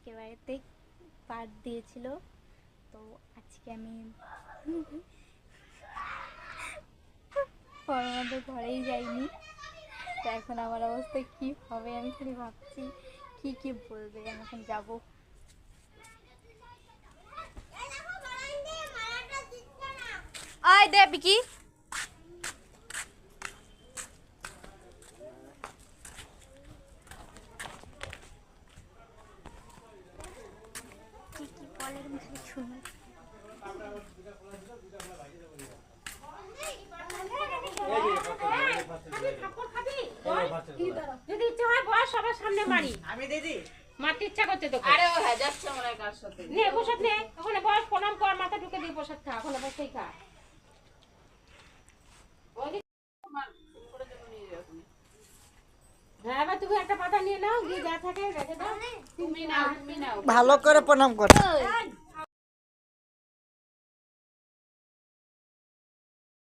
আজকে বাড়িতে পাঠ দিয়েছিল, তো আজকে আমি পরমাদের ঘরেই যাইনি। তো এখন আমার অবস্থা কি হবে আমি খালি ভাবছি, কি বলবে। আমি এখন যাবো। আয় দে বিকি। কি বলে শুনো। যদি ইচ্ছা হয় বস সবার সামনে মারি। আমি দিদি মারতে ইচ্ছা করছে তো। আরে ও হ্যাঁ যাচ্ছে মনে হয় কার সাথে। নে প্রসাদ নে, ওখানে বস প্রণাম কর, মাথা ঢুকে দিয়ে প্রসাদ খা, ওখানে বসেই খা। হ্যাঁ এবার তুমি একটা পাতা নিয়ে নাও, গিয়ে যা থাকে রেখে দাও। তুমি নাও, ভালো করে প্রণাম করো।